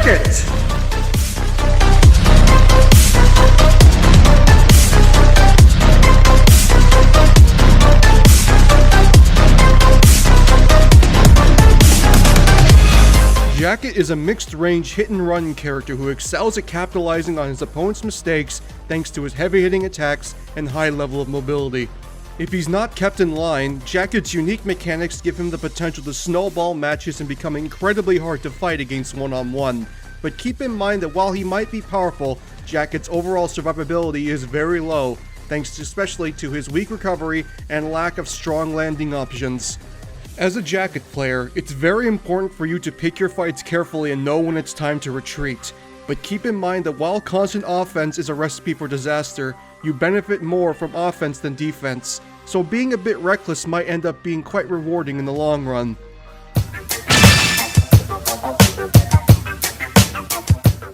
Jacket! Jacket is a mixed-range hit-and-run character who excels at capitalizing on his opponent's mistakes thanks to his heavy-hitting attacks and high level of mobility. If he's not kept in line, Jacket's unique mechanics give him the potential to snowball matches and become incredibly hard to fight against one-on-one. But keep in mind that while he might be powerful, Jacket's overall survivability is very low, thanks especially to his weak recovery and lack of strong landing options. As a Jacket player, it's very important for you to pick your fights carefully and know when it's time to retreat. But keep in mind that while constant offense is a recipe for disaster, you benefit more from offense than defense, so being a bit reckless might end up being quite rewarding in the long run.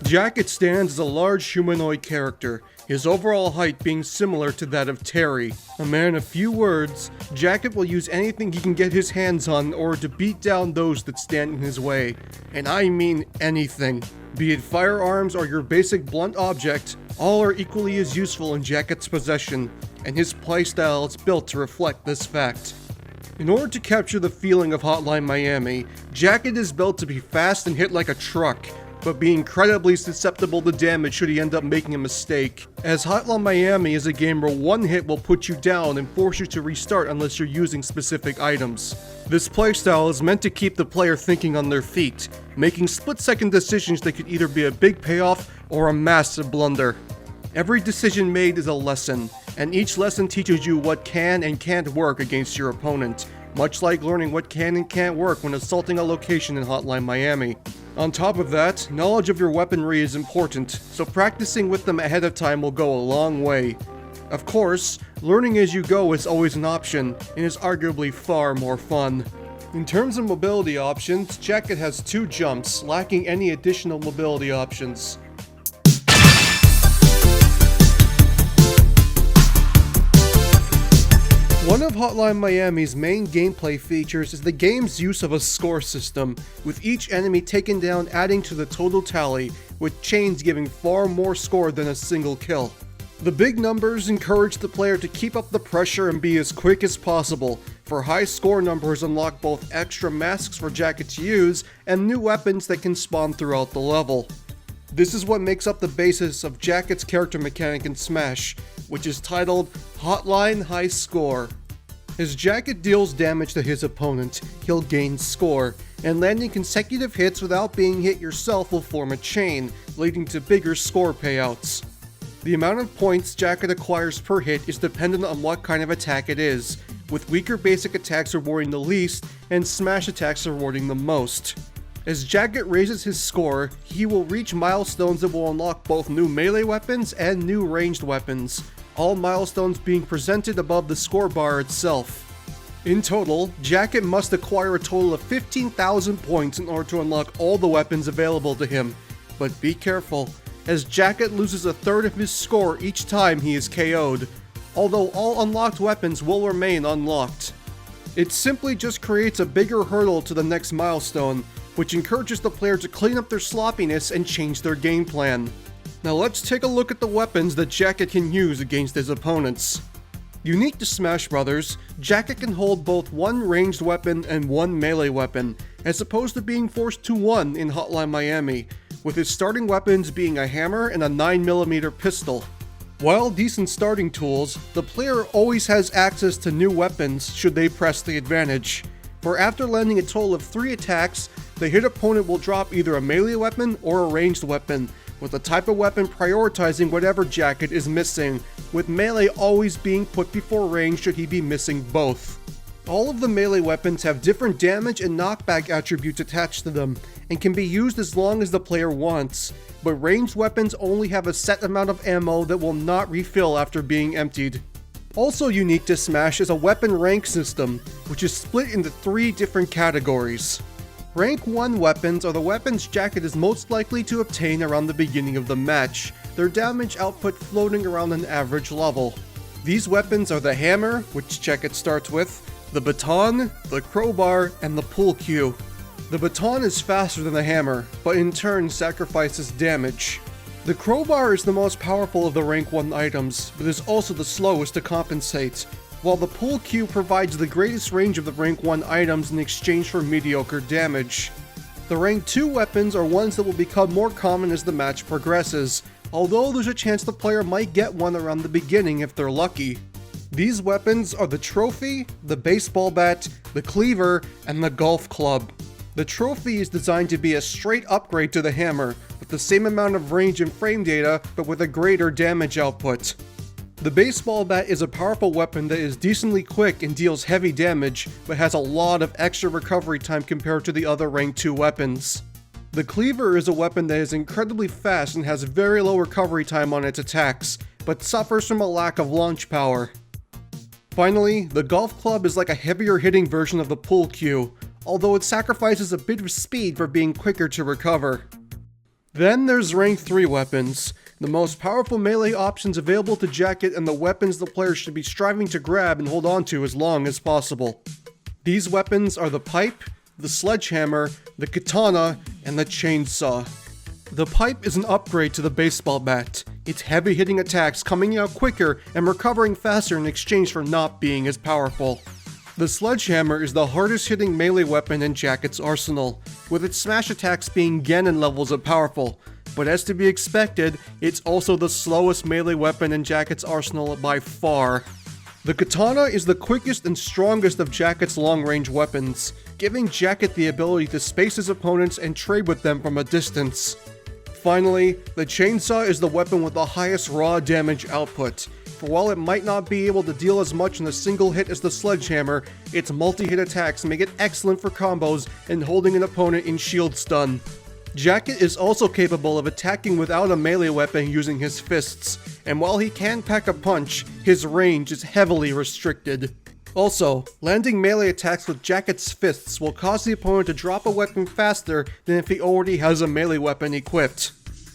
Jacket stands as a large humanoid character, his overall height being similar to that of Terry. A man of few words, Jacket will use anything he can get his hands on in order to beat down those that stand in his way. And I mean anything. Be it firearms or your basic blunt object, all are equally as useful in Jacket's possession, and his playstyle is built to reflect this fact. In order to capture the feeling of Hotline Miami, Jacket is built to be fast and hit like a truck, but be incredibly susceptible to damage should he end up making a mistake, as Hotline Miami is a game where one hit will put you down and force you to restart unless you're using specific items. This playstyle is meant to keep the player thinking on their feet, making split-second decisions that could either be a big payoff or a massive blunder. Every decision made is a lesson, and each lesson teaches you what can and can't work against your opponent, much like learning what can and can't work when assaulting a location in Hotline Miami. On top of that, knowledge of your weaponry is important, so practicing with them ahead of time will go a long way. Of course, learning as you go is always an option, and is arguably far more fun. In terms of mobility options, Jacket has 2 jumps, lacking any additional mobility options. One of Hotline Miami's main gameplay features is the game's use of a score system, with each enemy taken down adding to the total tally, with chains giving far more score than a single kill. The big numbers encourage the player to keep up the pressure and be as quick as possible, for high score numbers unlock both extra masks for Jacket to use and new weapons that can spawn throughout the level. This is what makes up the basis of Jacket's character mechanic in Smash, which is titled Hotline High Score. As Jacket deals damage to his opponent, he'll gain score, and landing consecutive hits without being hit yourself will form a chain, leading to bigger score payouts. The amount of points Jacket acquires per hit is dependent on what kind of attack it is, with weaker basic attacks rewarding the least and smash attacks rewarding the most. As Jacket raises his score, he will reach milestones that will unlock both new melee weapons and new ranged weapons, all milestones being presented above the score bar itself. In total, Jacket must acquire a total of 15,000 points in order to unlock all the weapons available to him. But be careful, as Jacket loses a third of his score each time he is KO'd, although all unlocked weapons will remain unlocked. It simply just creates a bigger hurdle to the next milestone, which encourages the player to clean up their sloppiness and change their game plan. Now let's take a look at the weapons that Jacket can use against his opponents. Unique to Smash Bros., Jacket can hold both one ranged weapon and one melee weapon, as opposed to being forced to one in Hotline Miami, with his starting weapons being a hammer and a 9mm pistol. While decent starting tools, the player always has access to new weapons should they press the advantage, for after landing a total of 3 attacks, the hit opponent will drop either a melee weapon or a ranged weapon, with the type of weapon prioritizing whatever Jacket is missing, with melee always being put before range should he be missing both. All of the melee weapons have different damage and knockback attributes attached to them, and can be used as long as the player wants, but ranged weapons only have a set amount of ammo that will not refill after being emptied. Also unique to Smash is a weapon rank system, which is split into 3 different categories. Rank 1 weapons are the weapons Jacket is most likely to obtain around the beginning of the match, their damage output floating around an average level. These weapons are the hammer, which Jacket starts with, the baton, the crowbar, and the pool cue. The baton is faster than the hammer, but in turn sacrifices damage. The crowbar is the most powerful of the rank 1 items, but is also the slowest to compensate, while the pool cue provides the greatest range of the rank 1 items in exchange for mediocre damage. The rank 2 weapons are ones that will become more common as the match progresses, although there's a chance the player might get one around the beginning if they're lucky. These weapons are the trophy, the baseball bat, the cleaver, and the golf club. The trophy is designed to be a straight upgrade to the hammer, with the same amount of range and frame data, but with a greater damage output. The baseball bat is a powerful weapon that is decently quick and deals heavy damage, but has a lot of extra recovery time compared to the other rank 2 weapons. The cleaver is a weapon that is incredibly fast and has very low recovery time on its attacks, but suffers from a lack of launch power. Finally, the golf club is like a heavier hitting version of the pool cue, although it sacrifices a bit of speed for being quicker to recover. Then there's rank 3 weapons, the most powerful melee options available to Jacket and the weapons the player should be striving to grab and hold on to as long as possible. These weapons are the pipe, the sledgehammer, the katana, and the chainsaw. The pipe is an upgrade to the baseball bat, its heavy hitting attacks coming out quicker and recovering faster in exchange for not being as powerful. The sledgehammer is the hardest hitting melee weapon in Jacket's arsenal, with its smash attacks being Ganon levels of powerful, but as to be expected, it's also the slowest melee weapon in Jacket's arsenal by far. The katana is the quickest and strongest of Jacket's long-range weapons, giving Jacket the ability to space his opponents and trade with them from a distance. Finally, the chainsaw is the weapon with the highest raw damage output, for while it might not be able to deal as much in a single hit as the sledgehammer, its multi-hit attacks make it excellent for combos and holding an opponent in shield stun. Jacket is also capable of attacking without a melee weapon using his fists, and while he can pack a punch, his range is heavily restricted. Also, landing melee attacks with Jacket's fists will cause the opponent to drop a weapon faster than if he already has a melee weapon equipped.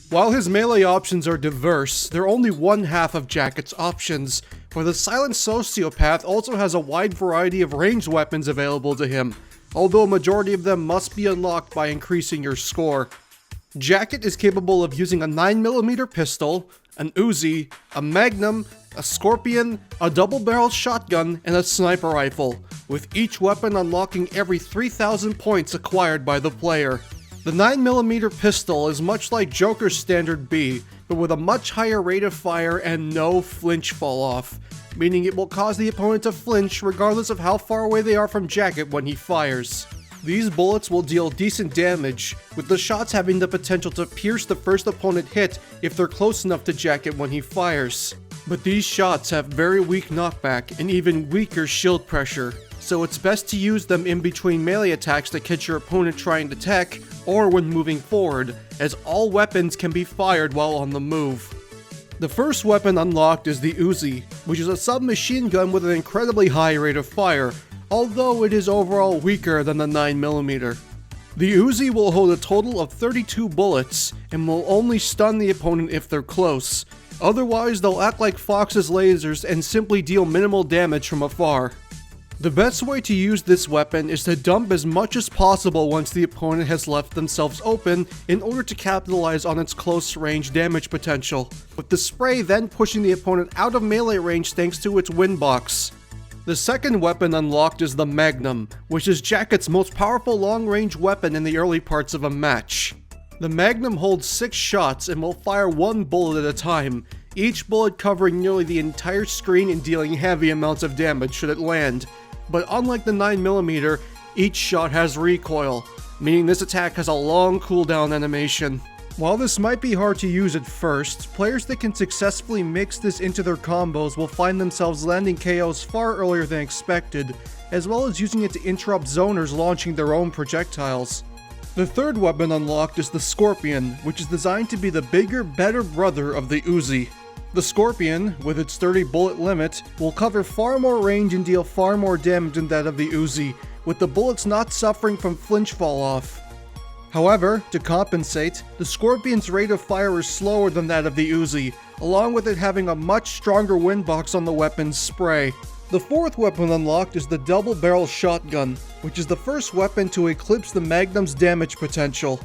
While his melee options are diverse, they're only one half of Jacket's options, for the Silent Sociopath also has a wide variety of ranged weapons available to him, although a majority of them must be unlocked by increasing your score. Jacket is capable of using a 9mm pistol, an Uzi, a Magnum, a Scorpion, a double-barreled shotgun, and a sniper rifle, with each weapon unlocking every 3,000 points acquired by the player. The 9mm pistol is much like Joker's standard B, but with a much higher rate of fire and no flinch fall off, meaning it will cause the opponent to flinch regardless of how far away they are from Jacket when he fires. These bullets will deal decent damage, with the shots having the potential to pierce the first opponent hit if they're close enough to Jacket when he fires. But these shots have very weak knockback and even weaker shield pressure, so it's best to use them in between melee attacks to catch your opponent trying to tech, or when moving forward, as all weapons can be fired while on the move. The first weapon unlocked is the Uzi, which is a submachine gun with an incredibly high rate of fire, although it is overall weaker than the 9mm. The Uzi will hold a total of 32 bullets, and will only stun the opponent if they're close. Otherwise, they'll act like Fox's lasers and simply deal minimal damage from afar. The best way to use this weapon is to dump as much as possible once the opponent has left themselves open in order to capitalize on its close range damage potential, with the spray then pushing the opponent out of melee range thanks to its windbox. The second weapon unlocked is the Magnum, which is Jacket's most powerful long-range weapon in the early parts of a match. The Magnum holds 6 shots and will fire 1 bullet at a time, each bullet covering nearly the entire screen and dealing heavy amounts of damage should it land. But unlike the 9mm, each shot has recoil, meaning this attack has a long cooldown animation. While this might be hard to use at first, players that can successfully mix this into their combos will find themselves landing KOs far earlier than expected, as well as using it to interrupt zoners launching their own projectiles. The third weapon unlocked is the Scorpion, which is designed to be the bigger, better brother of the Uzi. The Scorpion, with its 30 bullet limit, will cover far more range and deal far more damage than that of the Uzi, with the bullets not suffering from flinch fall off. However, to compensate, the Scorpion's rate of fire is slower than that of the Uzi, along with it having a much stronger windbox on the weapon's spray. The fourth weapon unlocked is the double-barrel shotgun, which is the first weapon to eclipse the Magnum's damage potential.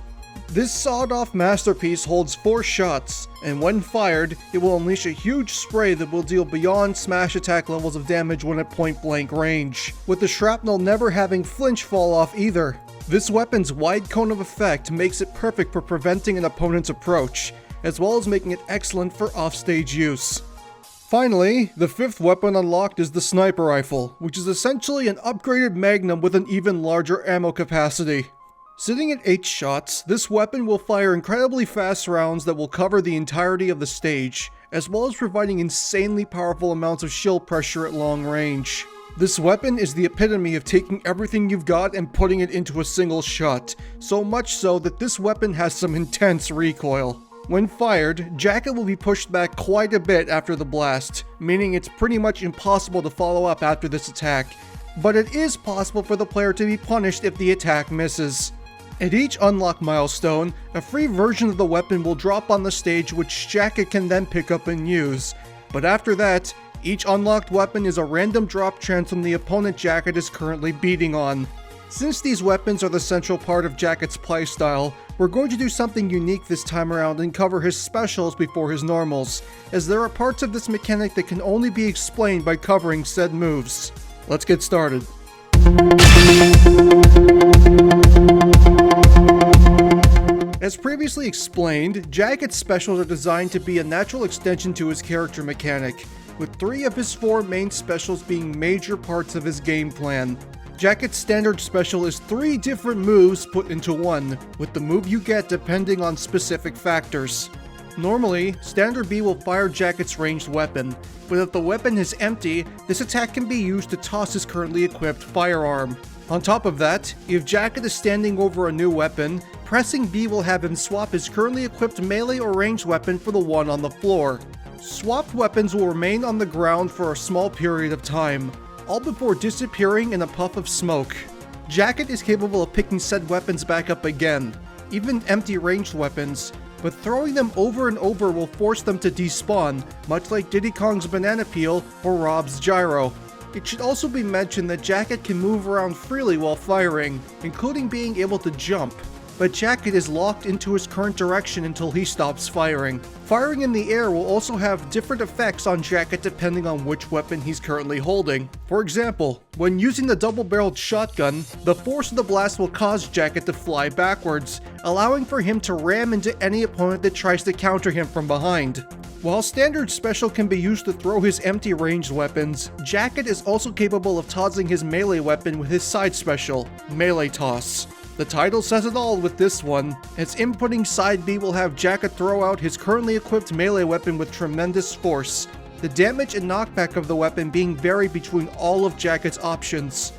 This sawed-off masterpiece holds 4 shots, and when fired, it will unleash a huge spray that will deal beyond smash attack levels of damage when at point-blank range, with the shrapnel never having flinch fall off either. This weapon's wide cone of effect makes it perfect for preventing an opponent's approach, as well as making it excellent for offstage use. Finally, the fifth weapon unlocked is the sniper rifle, which is essentially an upgraded Magnum with an even larger ammo capacity. Sitting at 8 shots, this weapon will fire incredibly fast rounds that will cover the entirety of the stage, as well as providing insanely powerful amounts of shield pressure at long range. This weapon is the epitome of taking everything you've got and putting it into a single shot, so much so that this weapon has some intense recoil. When fired, Jacket will be pushed back quite a bit after the blast, meaning it's pretty much impossible to follow up after this attack, but it is possible for the player to be punished if the attack misses. At each unlock milestone, a free version of the weapon will drop on the stage which Jacket can then pick up and use, but after that, each unlocked weapon is a random drop chance from the opponent Jacket is currently beating on. Since these weapons are the central part of Jacket's playstyle, we're going to do something unique this time around and cover his specials before his normals, as there are parts of this mechanic that can only be explained by covering said moves. Let's get started. As previously explained, Jacket's specials are designed to be a natural extension to his character mechanic, with 3 of his 4 main specials being major parts of his game plan. Jacket's standard special is 3 different moves put into one, with the move you get depending on specific factors. Normally, Standard B will fire Jacket's ranged weapon, but if the weapon is empty, this attack can be used to toss his currently equipped firearm. On top of that, if Jacket is standing over a new weapon, pressing B will have him swap his currently equipped melee or ranged weapon for the one on the floor. Swapped weapons will remain on the ground for a small period of time, all before disappearing in a puff of smoke. Jacket is capable of picking said weapons back up again, even empty ranged weapons, but throwing them over and over will force them to despawn, much like Diddy Kong's banana peel or Rob's gyro. It should also be mentioned that Jacket can move around freely while firing, including being able to jump, but Jacket is locked into his current direction until he stops firing. Firing in the air will also have different effects on Jacket depending on which weapon he's currently holding. For example, when using the double-barreled shotgun, the force of the blast will cause Jacket to fly backwards, allowing for him to ram into any opponent that tries to counter him from behind. While Standard Special can be used to throw his empty ranged weapons, Jacket is also capable of tossing his melee weapon with his side special, Melee Toss. The title says it all with this one, as inputting side B will have Jacket throw out his currently equipped melee weapon with tremendous force, the damage and knockback of the weapon being varied between all of Jacket's options.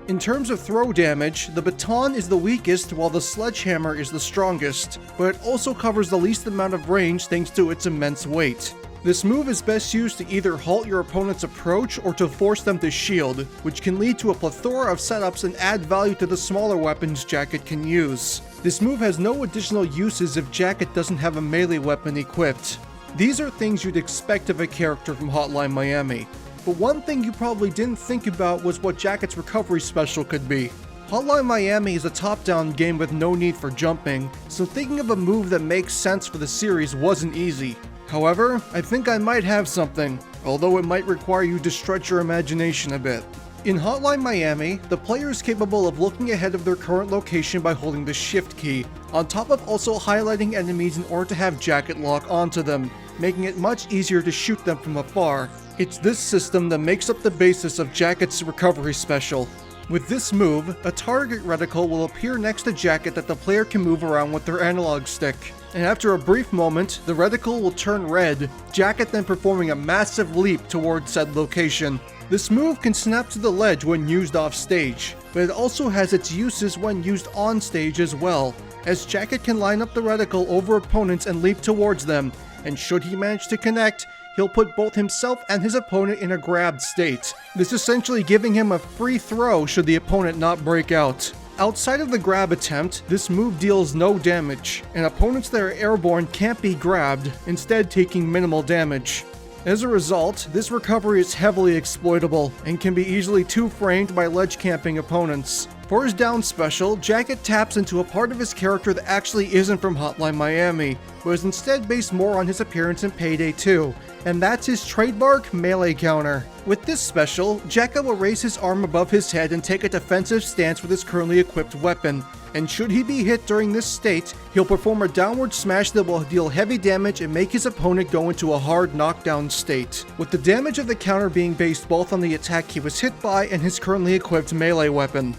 In terms of throw damage, the baton is the weakest while the sledgehammer is the strongest, but it also covers the least amount of range thanks to its immense weight. This move is best used to either halt your opponent's approach or to force them to shield, which can lead to a plethora of setups and add value to the smaller weapons Jacket can use. This move has no additional uses if Jacket doesn't have a melee weapon equipped. These are things you'd expect of a character from Hotline Miami. But one thing you probably didn't think about was what Jacket's recovery special could be. Hotline Miami is a top-down game with no need for jumping, so thinking of a move that makes sense for the series wasn't easy. However, I think I might have something, although it might require you to stretch your imagination a bit. In Hotline Miami, the player is capable of looking ahead of their current location by holding the Shift key, on top of also highlighting enemies in order to have Jacket lock onto them, making it much easier to shoot them from afar. It's this system that makes up the basis of Jacket's recovery special. With this move, a target reticle will appear next to Jacket that the player can move around with their analog stick. And after a brief moment, the reticle will turn red, Jacket then performing a massive leap towards said location. This move can snap to the ledge when used off stage, but it also has its uses when used on stage as well, as Jacket can line up the reticle over opponents and leap towards them, and should he manage to connect, he'll put both himself and his opponent in a grabbed state, this essentially giving him a free throw should the opponent not break out. Outside of the grab attempt, this move deals no damage, and opponents that are airborne can't be grabbed, instead taking minimal damage. As a result, this recovery is heavily exploitable, and can be easily two-framed by ledge camping opponents. For his down special, Jacket taps into a part of his character that actually isn't from Hotline Miami, but is instead based more on his appearance in Payday 2, and that's his trademark melee counter. With this special, Jacket will raise his arm above his head and take a defensive stance with his currently equipped weapon, and should he be hit during this state, he'll perform a downward smash that will deal heavy damage and make his opponent go into a hard knockdown state, with the damage of the counter being based both on the attack he was hit by and his currently equipped melee weapon.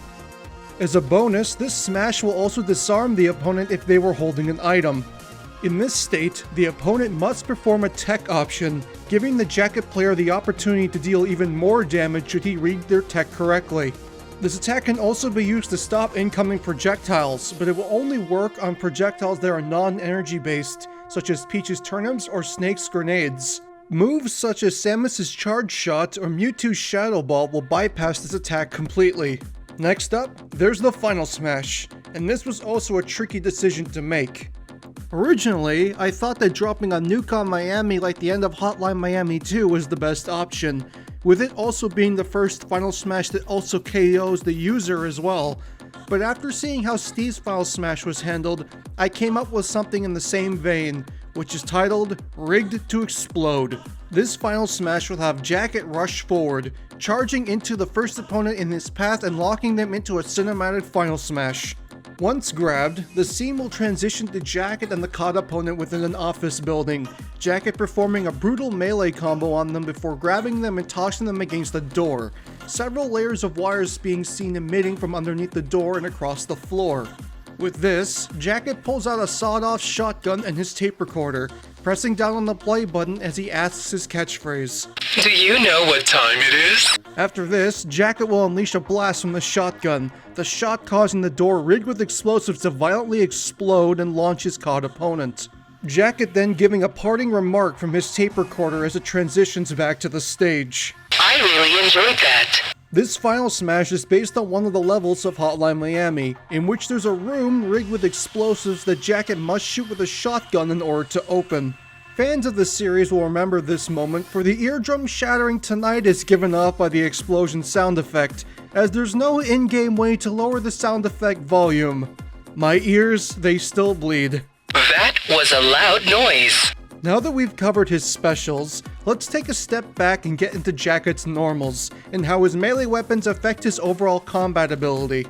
As a bonus, this smash will also disarm the opponent if they were holding an item. In this state, the opponent must perform a tech option, giving the Jacket player the opportunity to deal even more damage should he read their tech correctly. This attack can also be used to stop incoming projectiles, but it will only work on projectiles that are non-energy based, such as Peach's turnips or Snake's grenades. Moves such as Samus's charge shot or Mewtwo's shadow ball will bypass this attack completely. Next up, there's the final smash, and this was also a tricky decision to make. Originally, I thought that dropping a nuke on Miami like the end of Hotline Miami 2 was the best option, with it also being the first final smash that also KOs the user as well. But after seeing how Steve's final smash was handled, I came up with something in the same vein, which is titled Rigged to Explode. This final smash will have Jacket rush forward, charging into the first opponent in his path and locking them into a cinematic final smash. Once grabbed, the scene will transition to Jacket and the caught opponent within an office building, Jacket performing a brutal melee combo on them before grabbing them and tossing them against the door, several layers of wires being seen emitting from underneath the door and across the floor. With this, Jacket pulls out a sawed-off shotgun and his tape recorder, pressing down on the play button as he asks his catchphrase. Do you know what time it is? After this, Jacket will unleash a blast from the shotgun, the shot causing the door rigged with explosives to violently explode and launch his caught opponent. Jacket then giving a parting remark from his tape recorder as it transitions back to the stage. I really enjoyed that. This final smash is based on one of the levels of Hotline Miami, in which there's a room rigged with explosives that Jacket must shoot with a shotgun in order to open. Fans of the series will remember this moment, for the eardrum shattering tinnitus given off by the explosion sound effect, as there's no in-game way to lower the sound effect volume. My ears, they still bleed. That was a loud noise. Now that we've covered his specials, let's take a step back and get into Jacket's normals, and how his melee weapons affect his overall combat ability.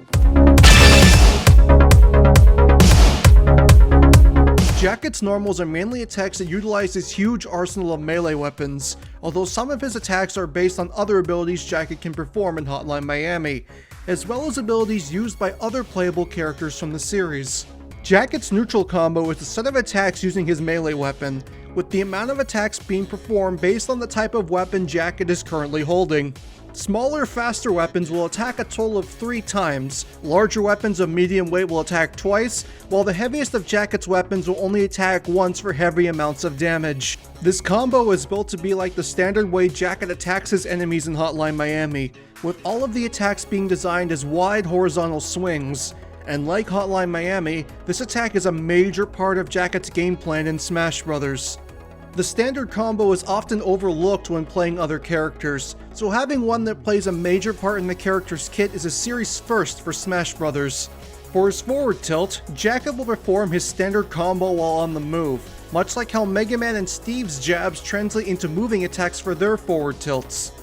Jacket's normals are mainly attacks that utilize his huge arsenal of melee weapons, although some of his attacks are based on other abilities Jacket can perform in Hotline Miami, as well as abilities used by other playable characters from the series. Jacket's neutral combo is a set of attacks using his melee weapon, with the amount of attacks being performed based on the type of weapon Jacket is currently holding. Smaller, faster weapons will attack a total of 3 times, larger weapons of medium weight will attack twice, while the heaviest of Jacket's weapons will only attack once for heavy amounts of damage. This combo is built to be like the standard way Jacket attacks his enemies in Hotline Miami, with all of the attacks being designed as wide horizontal swings. And like Hotline Miami, this attack is a major part of Jacket's game plan in Smash Bros. The standard combo is often overlooked when playing other characters, so having one that plays a major part in the character's kit is a series first for Smash Bros. For his forward tilt, Jacket will perform his standard combo while on the move, much like how Mega Man and Steve's jabs translate into moving attacks for their forward tilts.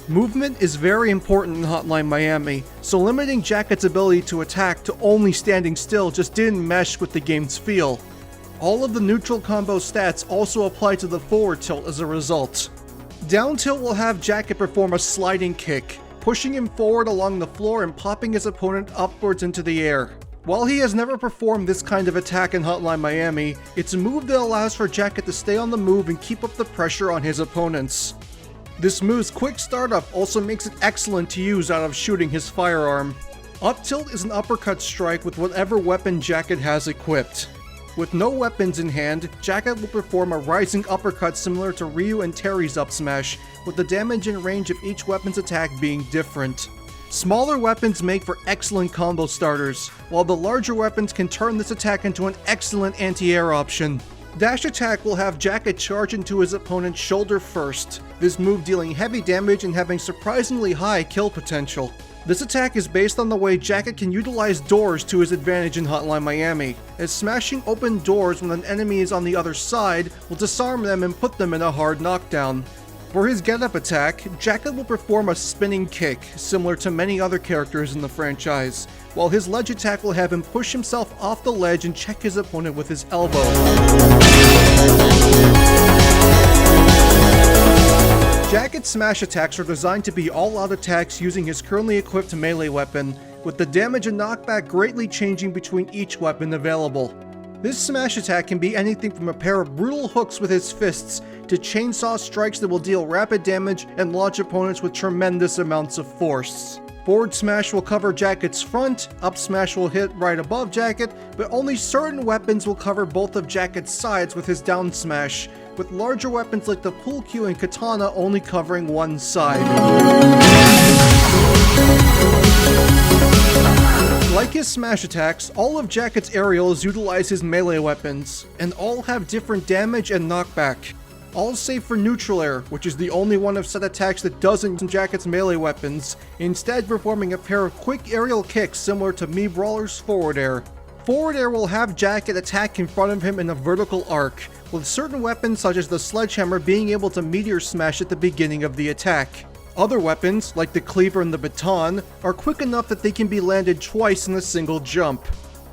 Movement is very important in Hotline Miami, so limiting Jacket's ability to attack to only standing still just didn't mesh with the game's feel. All of the neutral combo stats also apply to the forward tilt as a result. Down tilt will have Jacket perform a sliding kick, pushing him forward along the floor and popping his opponent upwards into the air. While he has never performed this kind of attack in Hotline Miami, it's a move that allows for Jacket to stay on the move and keep up the pressure on his opponents. This move's quick startup also makes it excellent to use out of shooting his firearm. Up tilt is an uppercut strike with whatever weapon Jacket has equipped. With no weapons in hand, Jacket will perform a rising uppercut similar to Ryu and Terry's up smash, with the damage and range of each weapon's attack being different. Smaller weapons make for excellent combo starters, while the larger weapons can turn this attack into an excellent anti-air option. Dash attack will have Jacket charge into his opponent's shoulder first, this move dealing heavy damage and having surprisingly high kill potential. This attack is based on the way Jacket can utilize doors to his advantage in Hotline Miami, as smashing open doors when an enemy is on the other side will disarm them and put them in a hard knockdown. For his get-up attack, Jacket will perform a spinning kick, similar to many other characters in the franchise, while his ledge attack will have him push himself off the ledge and check his opponent with his elbow. Jacket's smash attacks are designed to be all-out attacks using his currently equipped melee weapon, with the damage and knockback greatly changing between each weapon available. This smash attack can be anything from a pair of brutal hooks with his fists to chainsaw strikes that will deal rapid damage and launch opponents with tremendous amounts of force. Forward smash will cover Jacket's front, up smash will hit right above Jacket, but only certain weapons will cover both of Jacket's sides with his down smash, with larger weapons like the pull cue and katana only covering one side. Like his smash attacks, all of Jacket's aerials utilize his melee weapons, and all have different damage and knockback. All save for neutral air, which is the only one of set attacks that doesn't use Jacket's melee weapons, instead performing a pair of quick aerial kicks similar to Mii Brawler's forward air. Forward air will have Jacket attack in front of him in a vertical arc, with certain weapons such as the sledgehammer being able to meteor smash at the beginning of the attack. Other weapons, like the cleaver and the baton, are quick enough that they can be landed twice in a single jump.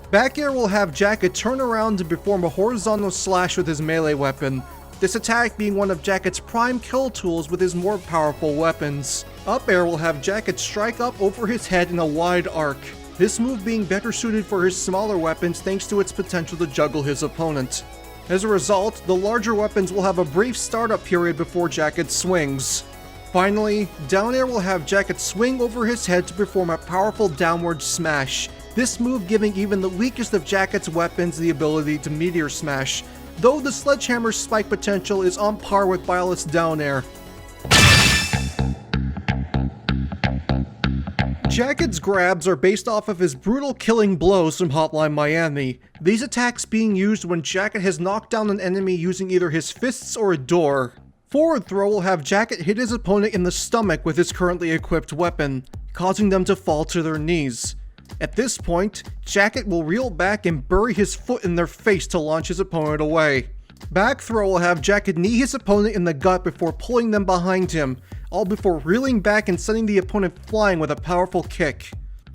Back air will have Jacket turn around and perform a horizontal slash with his melee weapon, this attack being one of Jacket's prime kill tools with his more powerful weapons. Up air will have Jacket strike up over his head in a wide arc, this move being better suited for his smaller weapons thanks to its potential to juggle his opponent. As a result, the larger weapons will have a brief startup period before Jacket swings. Finally, down air will have Jacket swing over his head to perform a powerful downward smash, this move giving even the weakest of Jacket's weapons the ability to meteor smash, though the sledgehammer's spike potential is on par with Violet's down air. Jacket's grabs are based off of his brutal killing blows from Hotline Miami, these attacks being used when Jacket has knocked down an enemy using either his fists or a door. Forward throw will have Jacket hit his opponent in the stomach with his currently equipped weapon, causing them to fall to their knees. At this point, Jacket will reel back and bury his foot in their face to launch his opponent away. Back throw will have Jacket knee his opponent in the gut before pulling them behind him, all before reeling back and sending the opponent flying with a powerful kick.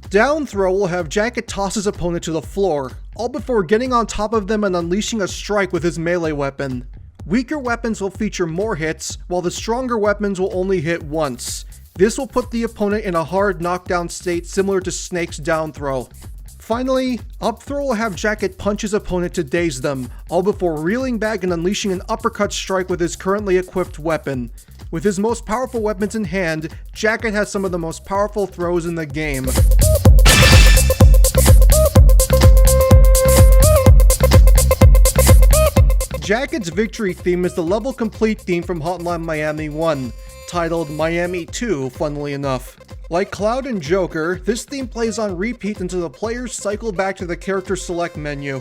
Down throw will have Jacket toss his opponent to the floor, all before getting on top of them and unleashing a strike with his melee weapon. Weaker weapons will feature more hits, while the stronger weapons will only hit once. This will put the opponent in a hard knockdown state similar to Snake's down throw. Finally, up throw will have Jacket punch his opponent to daze them, all before reeling back and unleashing an uppercut strike with his currently equipped weapon. With his most powerful weapons in hand, Jacket has some of the most powerful throws in the game. Jacket's victory theme is the level complete theme from Hotline Miami 1, titled Miami 2, funnily enough. Like Cloud and Joker, this theme plays on repeat until the players cycle back to the character select menu.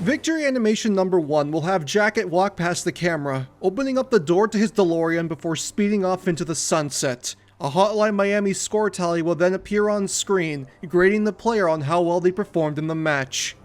Victory animation number 1 will have Jacket walk past the camera, opening up the door to his DeLorean before speeding off into the sunset. A Hotline Miami score tally will then appear on screen, grading the player on how well they performed in the match.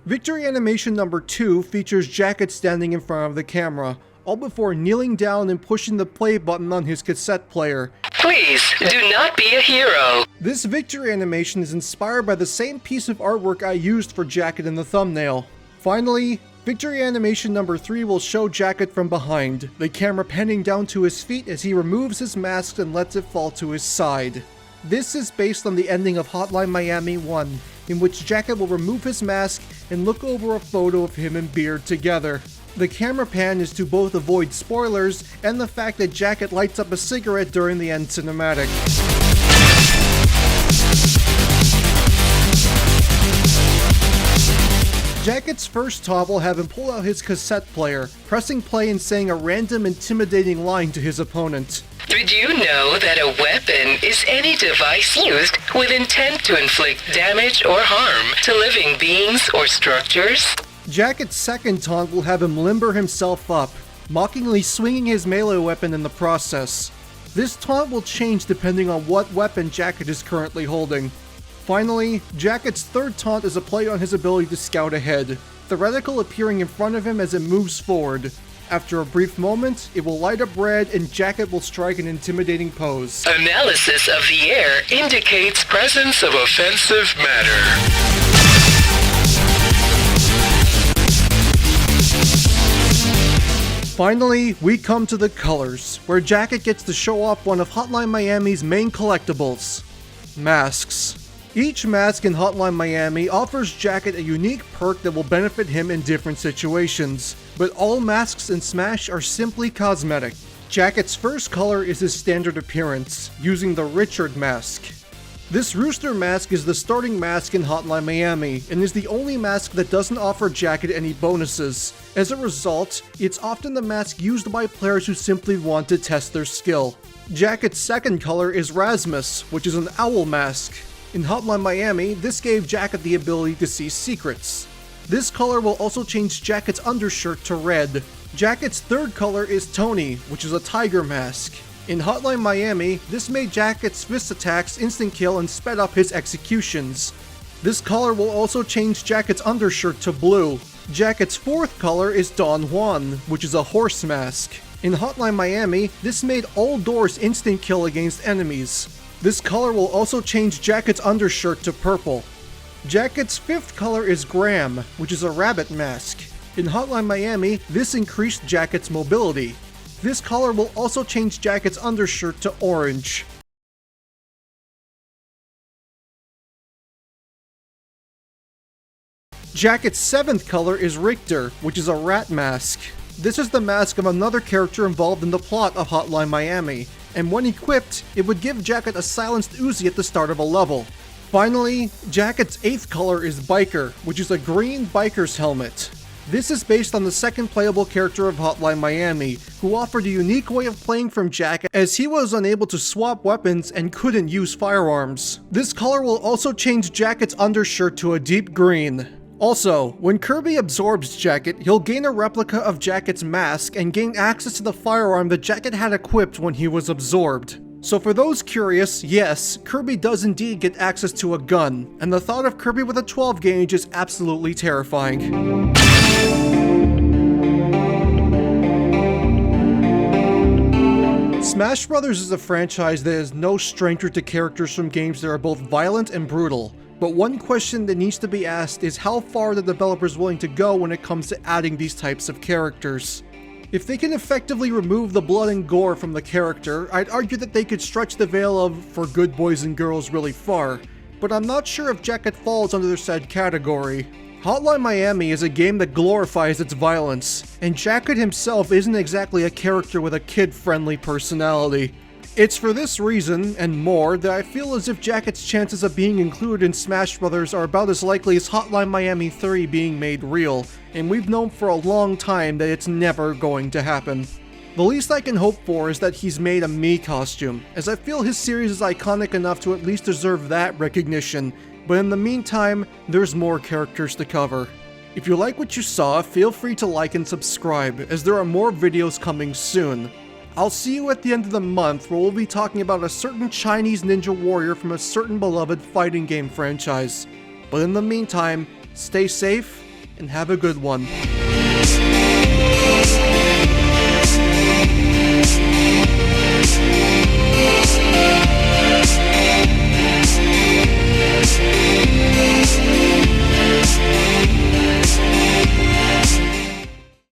Victory animation number 2 features Jacket standing in front of the camera, all before kneeling down and pushing the play button on his cassette player. Please, do not be a hero. This victory animation is inspired by the same piece of artwork I used for Jacket in the thumbnail. Finally, victory animation number 3 will show Jacket from behind, the camera panning down to his feet as he removes his mask and lets it fall to his side. This is based on the ending of Hotline Miami 1, in which Jacket will remove his mask and look over a photo of him and Beard together. The camera pan is to both avoid spoilers and the fact that Jacket lights up a cigarette during the end cinematic. Jacket's first taunt will have him pull out his cassette player, pressing play and saying a random intimidating line to his opponent. Did you know that a weapon is any device used with intent to inflict damage or harm to living beings or structures? Jacket's second taunt will have him limber himself up, mockingly swinging his melee weapon in the process. This taunt will change depending on what weapon Jacket is currently holding. Finally, Jacket's third taunt is a play on his ability to scout ahead, the reticle appearing in front of him as it moves forward. After a brief moment, it will light up red and Jacket will strike an intimidating pose. Analysis of the air indicates presence of offensive matter. Finally, we come to the colors, where Jacket gets to show off one of Hotline Miami's main collectibles, masks. Each mask in Hotline Miami offers Jacket a unique perk that will benefit him in different situations, but all masks in Smash are simply cosmetic. Jacket's first color is his standard appearance, using the Richard mask. This rooster mask is the starting mask in Hotline Miami, and is the only mask that doesn't offer Jacket any bonuses. As a result, it's often the mask used by players who simply want to test their skill. Jacket's second color is Rasmus, which is an owl mask. In Hotline Miami, this gave Jacket the ability to see secrets. This color will also change Jacket's undershirt to red. Jacket's third color is Tony, which is a tiger mask. In Hotline Miami, this made Jacket's fist attacks instant kill and sped up his executions. This color will also change Jacket's undershirt to blue. Jacket's fourth color is Don Juan, which is a horse mask. In Hotline Miami, this made all doors instant kill against enemies. This color will also change Jacket's undershirt to purple. Jacket's fifth color is Graham, which is a rabbit mask. In Hotline Miami, this increased Jacket's mobility. This color will also change Jacket's undershirt to orange. Jacket's seventh color is Richter, which is a rat mask. This is the mask of another character involved in the plot of Hotline Miami, and when equipped, it would give Jacket a silenced Uzi at the start of a level. Finally, Jacket's eighth color is Biker, which is a green biker's helmet. This is based on the second playable character of Hotline Miami, who offered a unique way of playing from Jacket as he was unable to swap weapons and couldn't use firearms. This color will also change Jacket's undershirt to a deep green. Also, when Kirby absorbs Jacket, he'll gain a replica of Jacket's mask and gain access to the firearm that Jacket had equipped when he was absorbed. So for those curious, yes, Kirby does indeed get access to a gun, and the thought of Kirby with a 12 gauge is absolutely terrifying. Smash Bros. Is a franchise that is no stranger to characters from games that are both violent and brutal. But one question that needs to be asked is how far are the developers willing to go when it comes to adding these types of characters. If they can effectively remove the blood and gore from the character, I'd argue that they could stretch the veil of for good boys and girls really far, but I'm not sure if Jacket falls under said category. Hotline Miami is a game that glorifies its violence, and Jacket himself isn't exactly a character with a kid-friendly personality. It's for this reason, and more, that I feel as if Jacket's chances of being included in Smash Bros. Are about as likely as Hotline Miami 3 being made real, and we've known for a long time that it's never going to happen. The least I can hope for is that he's made a Mii costume, as I feel his series is iconic enough to at least deserve that recognition, but in the meantime, there's more characters to cover. If you like what you saw, feel free to like and subscribe, as there are more videos coming soon. I'll see you at the end of the month where we'll be talking about a certain Chinese ninja warrior from a certain beloved fighting game franchise. But in the meantime, stay safe and have a good one.